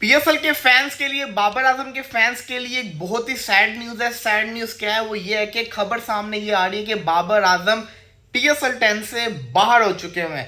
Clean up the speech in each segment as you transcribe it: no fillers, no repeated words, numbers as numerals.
PSL के fans के लिए, बाबर आजम के फैंस के लिए एक बहुत ही सैड न्यूज है। सैड न्यूज क्या है? वो ये है कि खबर सामने ये आ रही है कि बाबर आजम पीएसएल 10 से बाहर हो चुके हैं।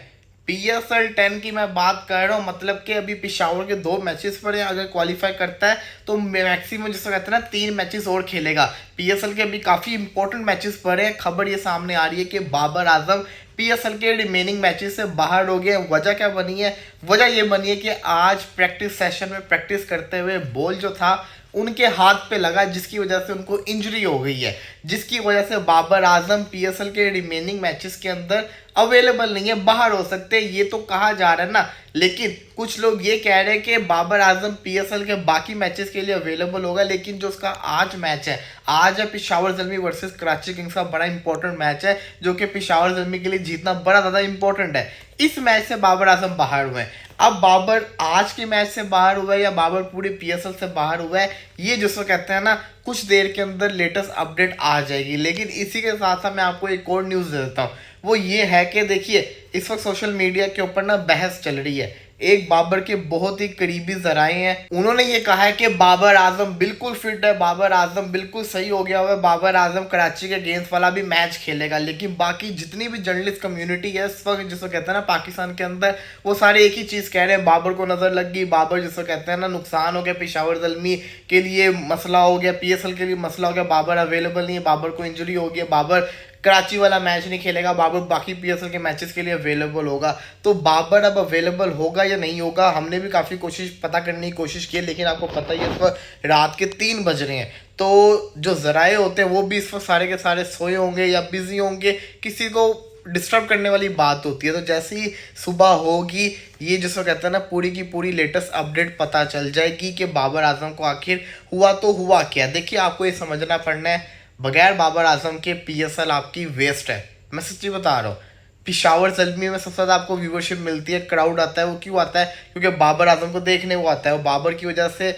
पीएसएल 10 की मैं बात कर रहा हूँ, मतलब कि अभी पिशावर के 2 मैचेस पड़े हैं। अगर क्वालिफाई करता है तो मैक्सिमम जिसको कहते हैं ना 3 मैचेस और खेलेगा। पीएसएल के अभी काफी इंपॉर्टेंट मैचेस पड़े हैं। खबर ये सामने आ रही है कि बाबर आजम पीएसएल के रिमेनिंग मैचेस से बाहर हो गए। वजह क्या बनी है? वजह ये बनी है कि आज प्रैक्टिस सेशन में प्रैक्टिस करते हुए बॉल जो था उनके हाथ पे लगा, जिसकी वजह से उनको इंजरी हो गई है, जिसकी वजह से बाबर आजम पीएसएल के रिमेनिंग मैचेस के अंदर अवेलेबल नहीं है, बाहर हो सकते हैं। ये तो कहा जा रहा है ना, लेकिन कुछ लोग ये कह रहे हैं कि बाबर आजम पीएसएल के बाकी मैचेस के लिए अवेलेबल होगा। लेकिन जो उसका आज मैच है, आज है पिशावर ज़ल्मी वर्सेस कराची किंग्स का बड़ा इंपॉर्टेंट मैच है, जो कि पिशावर ज़ल्मी के लिए जीतना बड़ा ज़्यादा इंपॉर्टेंट है। इस मैच से बाबर आजम बाहर हुए हैं। अब बाबर आज के मैच से बाहर हुआ है या बाबर पूरे पीएसएल से बाहर हुआ है, ये जिसको कहते हैं ना, कुछ देर के अंदर लेटेस्ट अपडेट आ जाएगी। लेकिन इसी के साथ साथ मैं आपको एक और न्यूज़ दे देता हूँ। वो ये है कि देखिए, इस वक्त सोशल मीडिया के ऊपर ना बहस चल रही है। एक बाबर के बहुत ही करीबी जराए हैं, उन्होंने ये कहा है कि बाबर आजम बिल्कुल फिट है, बाबर आजम बिल्कुल सही हो गया हुआ है, बाबर आजम कराची के अगेंस्ट वाला भी मैच खेलेगा। लेकिन बाकी जितनी भी जर्नलिस्ट कम्युनिटी है इस वक्त, जिसको कहते हैं ना पाकिस्तान के अंदर, वो सारे एक ही चीज़ कह रहे हैं, बाबर को नज़र लग गई, बाबर जिसको कहते हैं ना नुकसान हो गया, पिशावर ज़ल्मी के लिए मसला हो गया, पीएसएल के लिए मसला हो गया, बाबर अवेलेबल नहीं है, बाबर को इंजरी हो गई, बाबर कराची वाला मैच नहीं खेलेगा, बाबर बाकी पीएसएल के मैचेस के लिए अवेलेबल होगा। तो बाबर अब अवेलेबल होगा या नहीं होगा, हमने भी काफ़ी पता करने की कोशिश की, लेकिन आपको पता ही है इस वक्त रात के 3 बज रहे हैं। तो जो जराए होते हैं वो भी इस वक्त सारे के सारे सोए होंगे या बिजी होंगे, किसी को डिस्टर्ब करने वाली बात होती है। तो जैसे ही सुबह होगी, ये जिसको कहते हैं ना, पूरी की पूरी लेटेस्ट अपडेट पता चल जाएगी कि बाबर आजम को आखिर हुआ तो हुआ क्या। देखिए, आपको ये समझना पड़ना है, बगैर बाबर आजम के पीएसएल आपकी वेस्ट है। मैं सच्ची बता रहा हूँ। पिशावर ज़ल्मी में सबसे ज़्यादा आपको व्यूवरशिप मिलती है, क्राउड आता है। वो क्यों आता है? क्योंकि बाबर आजम को देखने वो आता है। वो बाबर की वजह से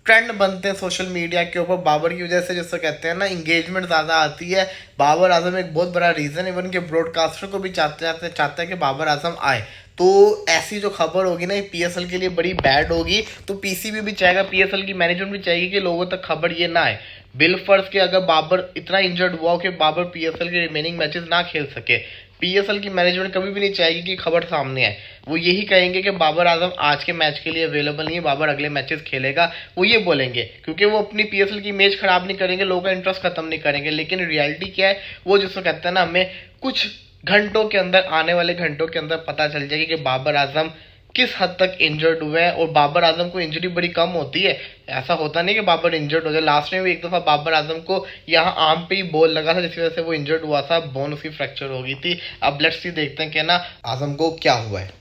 ट्रेंड बनते हैं सोशल मीडिया के ऊपर, बाबर की वजह से जिसको कहते हैं ना इंगेजमेंट ज़्यादा आती है। बाबर आजम एक बहुत बड़ा रीज़न, इवन के ब्रॉडकास्टर को भी चाहते हैं कि बाबर आजम आए। तो ऐसी जो खबर होगी ना, पीएसएल के लिए बड़ी बैड होगी। तो पीसीबी भी चाहेगा, पीएसएल की मैनेजमेंट भी चाहेगी कि लोगों तक खबर ये ना आए। बिलफर्ज के अगर बाबर इतना इंजर्ड हुआ हो कि बाबर पीएसएल के रिमेनिंग मैचेस ना खेल सके, पीएसएल की मैनेजमेंट कभी भी नहीं चाहेगी कि खबर सामने आए। वो यही कहेंगे कि बाबर आजम आज के मैच के लिए अवेलेबल नहीं है, बाबर अगले मैचेस खेलेगा। वो ये बोलेंगे क्योंकि वो अपनी पीएसएल की इमेज खराब नहीं करेंगे, लोगों का इंटरेस्ट खत्म नहीं करेंगे। लेकिन रियलिटी क्या है, वो जिसको कहते हैं ना, हमें कुछ घंटों के अंदर, आने वाले घंटों के अंदर पता चल जाएगी कि बाबर आजम किस हद तक इंजर्ड हुए हैं। और बाबर आजम को इंजरी बड़ी कम होती है, ऐसा होता नहीं कि बाबर इंजर्ड हो जाए। लास्ट में भी एक दफ़ा बाबर आजम को यहाँ आर्म पे ही बॉल लगा था, जिसकी वजह से वो इंजर्ड हुआ था, बोन उसकी फ्रैक्चर हो गई थी। अब लेट्स सी, देखते हैं कि ना आजम को क्या हुआ है।